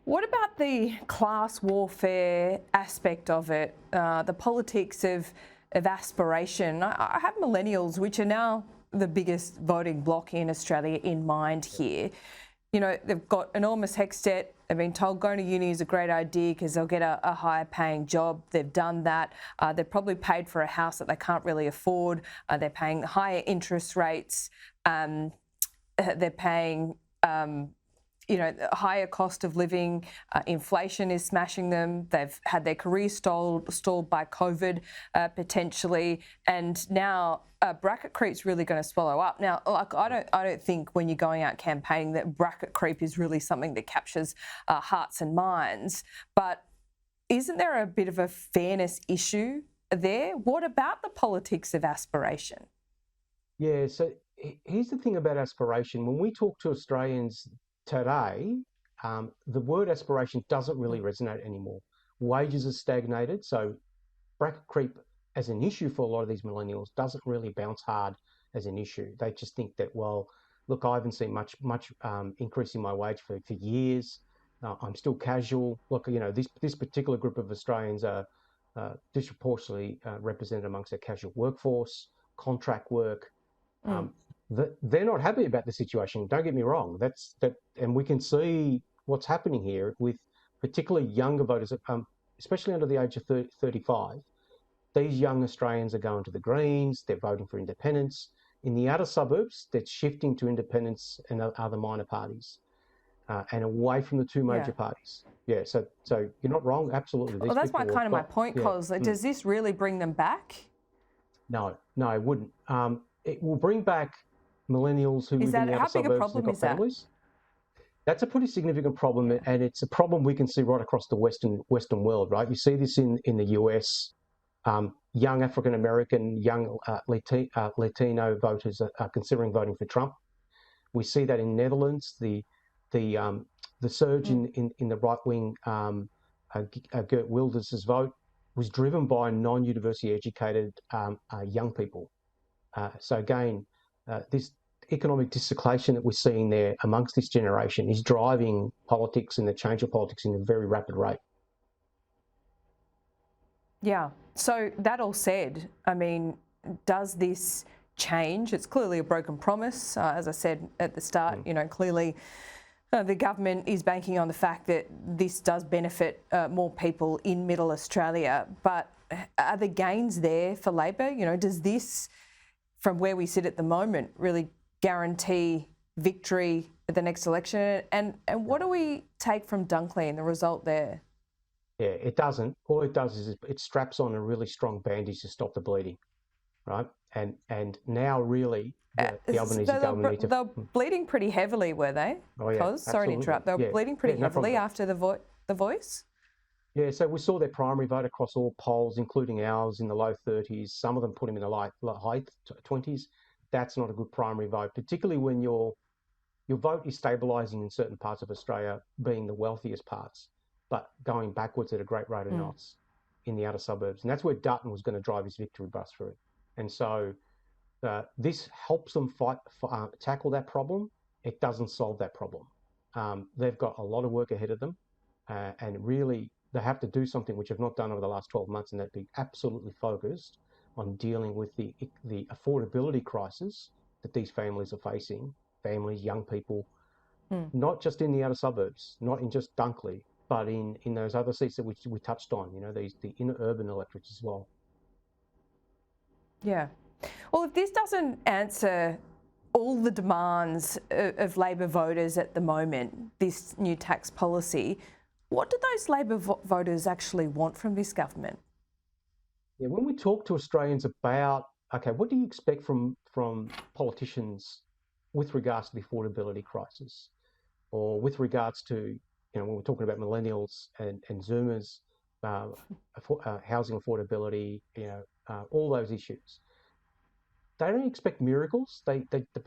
What about the class warfare aspect of it, the politics of aspiration? I have millennials, which are now the biggest voting bloc in Australia, in mind here. You know, they've got enormous HECS debt. They've been told going to uni is a great idea because they'll get a higher paying job. They've done that. They've probably paid for a house that they can't really afford. They're paying higher interest rates. They're paying higher cost of living, inflation is smashing them. They've had their careers stalled by COVID potentially, and now bracket creep's really going to swallow up. Now, like I don't think when you're going out campaigning that bracket creep is really something that captures hearts and minds. But isn't there a bit of a fairness issue there? What about the politics of aspiration? Yeah. So here's the thing about aspiration. When we talk to Australians today, the word aspiration doesn't really resonate anymore. Wages are stagnated, so bracket creep as an issue for a lot of these millennials doesn't really bounce hard as an issue. They just think that, well, look, I haven't seen much increase in my wage for years. I'm still casual. Look, you know, this particular group of Australians are disproportionately represented amongst the casual workforce, contract work. They're not happy about the situation. Don't get me wrong. And we can see what's happening here with particularly younger voters, especially under the age of 35. These young Australians are going to the Greens. They're voting for independence. In the outer suburbs, they're shifting to independence and other minor parties, and away from the two major parties. Yeah. So you're not wrong. Absolutely. Well, that's my point, Cos. Like, does this really bring them back? No, it wouldn't. It will bring back millennials who live in the outer suburbs and got families. That's a pretty significant problem, and it's a problem we can see right across the Western world, right? You see this in the US. Young African American, young Latino voters are considering voting for Trump. We see that in Netherlands. The surge in the right wing, Geert Wilders' vote was driven by non-university educated young people. So again, this economic dislocation that we're seeing there amongst this generation is driving politics and the change of politics in a very rapid rate. Yeah. So that all said, I mean, does this change? It's clearly a broken promise. As I said at the start, you know, clearly the government is banking on the fact that this does benefit more people in Middle Australia. But are the gains there for Labor? You know, does this, from where we sit at the moment, really guarantee victory at the next election? And what do we take from Dunkley and the result there? Yeah, it doesn't. All it does is it straps on a really strong bandage to stop the bleeding, right? And now really the Albanese government need to... They were bleeding pretty heavily, were they? Oh, yeah, Sorry to interrupt. They were bleeding pretty heavily after the Voice? Yeah, so we saw their primary vote across all polls, including ours, in the low 30s. Some of them put them in the high 20s. That's not a good primary vote, particularly when your vote is stabilising in certain parts of Australia, being the wealthiest parts, but going backwards at a great rate of knots in the outer suburbs. And that's where Dutton was going to drive his victory bus through. And so this helps them tackle that problem. It doesn't solve that problem. They've got a lot of work ahead of them, and really they have to do something which they've not done over the last 12 months, and that be absolutely focused on dealing with the affordability crisis that these families are facing, families, young people, not just in the outer suburbs, not in just Dunkley, but in those other seats that we touched on, you know, the inner urban electorates as well. Yeah. Well, if this doesn't answer all the demands of Labor voters at the moment, this new tax policy, what do those Labor voters actually want from this government? Yeah, when we talk to Australians about, okay, what do you expect from politicians with regards to the affordability crisis, or with regards to, you know, when we're talking about millennials and Zoomers, housing affordability, you know, all those issues. They don't expect miracles, but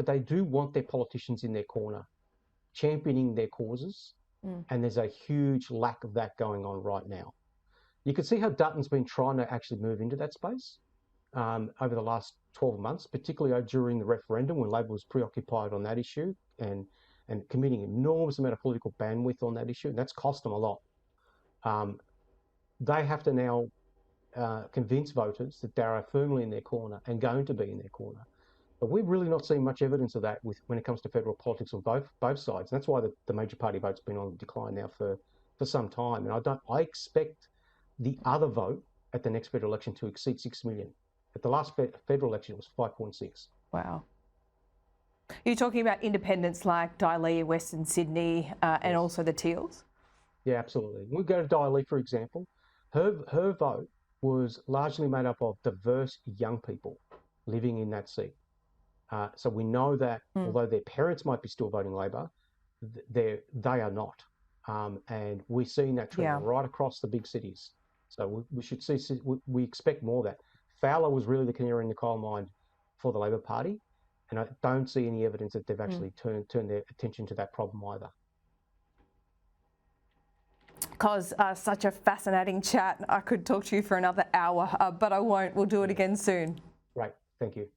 they do want their politicians in their corner, championing their causes, and there's a huge lack of that going on right now. You can see how Dutton's been trying to actually move into that space over the last 12 months, particularly during the referendum when Labor was preoccupied on that issue and and committing an enormous amount of political bandwidth on that issue, and that's cost them a lot. They have to now convince voters that they are firmly in their corner and going to be in their corner. But we've really not seen much evidence of that when it comes to federal politics on both sides. And that's why the major party vote's been on decline now for some time. And I expect the other vote at the next federal election to exceed 6 million. At the last federal election, it was 5.6. Wow. You're talking about independents like Daly, Western Sydney, and also the Teals? Yeah, absolutely. We go to Daly, for example. Her vote was largely made up of diverse young people living in that seat. So we know that although their parents might be still voting Labor, they are not. And we're seeing that trend right across the big cities. So we expect more of that. Fowler was really the canary in the coal mine for the Labor Party, and I don't see any evidence that they've actually turned their attention to that problem either. Cos, such a fascinating chat. I could talk to you for another hour, but I won't. We'll do it again soon. Great, thank you.